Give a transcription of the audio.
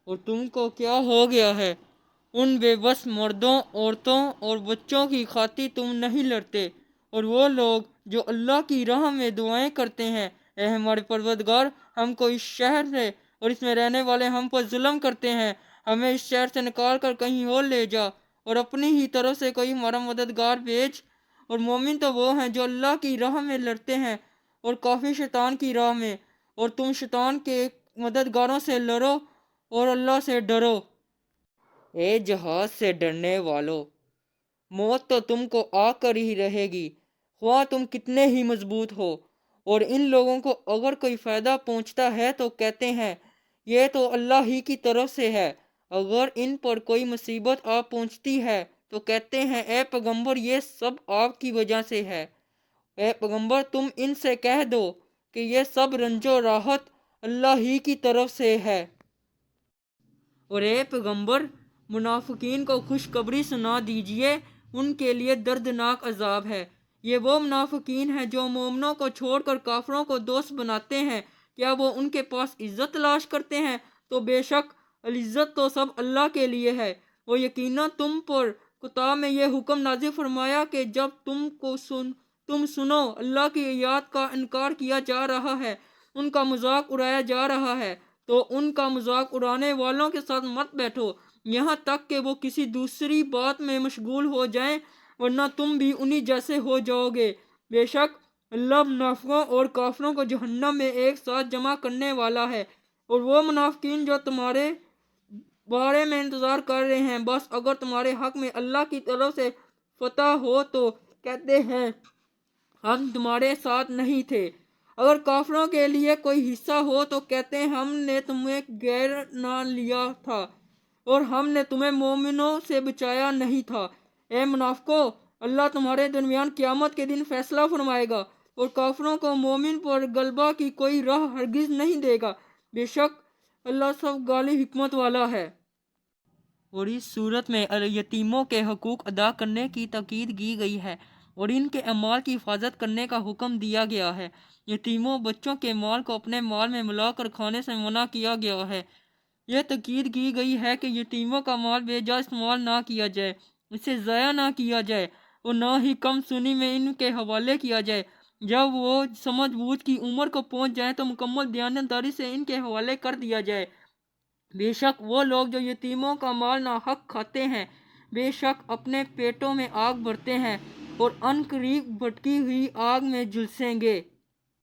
اور تم کو کیا ہو گیا ہے؟ ان بے بس مردوں، عورتوں اور بچوں کی خاطر تم نہیں لڑتے، اور وہ لوگ جو اللہ کی راہ میں دعائیں کرتے ہیں، اے ہمارے پروردگار، ہم کو اس شہر سے اور اس میں رہنے والے ہم پر ظلم کرتے ہیں، ہمیں اس شہر سے نکال کر کہیں اور لے جا، اور اپنی ہی طرف سے کوئی ہمارا مددگار بھیج۔ اور مومن تو وہ ہیں جو اللہ کی راہ میں لڑتے ہیں، اور کافی شیطان کی راہ میں، اور تم شیطان کے مددگاروں سے لڑو اور اللہ سے ڈرو۔ اے جہاز سے ڈرنے والو، موت تو تم کو آ کر ہی رہے گی، خواہ تم کتنے ہی مضبوط ہو۔ اور ان لوگوں کو اگر کوئی فائدہ پہنچتا ہے تو کہتے ہیں یہ تو اللہ ہی کی طرف سے ہے، اگر ان پر کوئی مصیبت آ پہنچتی ہے تو کہتے ہیں اے پیغمبر یہ سب آپ کی وجہ سے ہے۔ اے پیغمبر تم ان سے کہہ دو کہ یہ سب رنج و راحت اللہ ہی کی طرف سے ہے۔ اور اے پیغمبر منافقین کو خوشخبری سنا دیجئے، ان کے لیے دردناک عذاب ہے۔ یہ وہ منافقین ہیں جو مومنوں کو چھوڑ کر کافروں کو دوست بناتے ہیں۔ کیا وہ ان کے پاس عزت تلاش کرتے ہیں؟ تو بے شک العزت تو سب اللہ کے لیے ہے۔ وہ یقیناً تم پر کتاب میں یہ حکم نازل فرمایا کہ جب تم سنو اللہ کی آیات کا انکار کیا جا رہا ہے، ان کا مذاق اڑایا جا رہا ہے، تو ان کا مذاق اڑانے والوں کے ساتھ مت بیٹھو یہاں تک کہ وہ کسی دوسری بات میں مشغول ہو جائیں، ورنہ تم بھی انہی جیسے ہو جاؤ گے۔ بے شک اللہ منافقوں اور کافروں کو جہنم میں ایک ساتھ جمع کرنے والا ہے۔ اور وہ منافقین جو تمہارے بارے میں انتظار کر رہے ہیں، بس اگر تمہارے حق میں اللہ کی طرف سے فتح ہو تو کہتے ہیں ہم تمہارے ساتھ نہیں تھے، اگر کافروں کے لیے کوئی حصہ ہو تو کہتے ہیں ہم نے تمہیں گیر نہ لیا تھا اور ہم نے تمہیں مومنوں سے بچایا نہیں تھا۔ اے منافقو، اللہ تمہارے درمیان قیامت کے دن فیصلہ فرمائے گا، اور کافروں کو مومن پر غلبہ کی کوئی راہ ہرگز نہیں دے گا، بے شک اللہ سب غالب حکمت والا ہے۔ اور اس صورت میں یتیموں کے حقوق ادا کرنے کی تاکید کی گئی ہے اور ان کے اعمال کی حفاظت کرنے کا حکم دیا گیا ہے۔ یتیموں بچوں کے مال کو اپنے مال میں ملا کر کھانے سے منع کیا گیا ہے۔ یہ تاکید کی گئی ہے کہ یتیموں کا مال بے جا استعمال نہ کیا جائے، اسے ضائع نہ کیا جائے اور نہ ہی کم سنی میں ان کے حوالے کیا جائے۔ جب وہ سمجھ بوجھ کی عمر کو پہنچ جائیں تو مکمل دیانتداری سے ان کے حوالے کر دیا جائے۔ بے شک وہ لوگ جو یتیموں کا مال ناحق کھاتے ہیں، بے شک اپنے پیٹوں میں آگ بھرتے ہیں اور ان قریب بھٹکی ہوئی آگ میں جھلسیں گے۔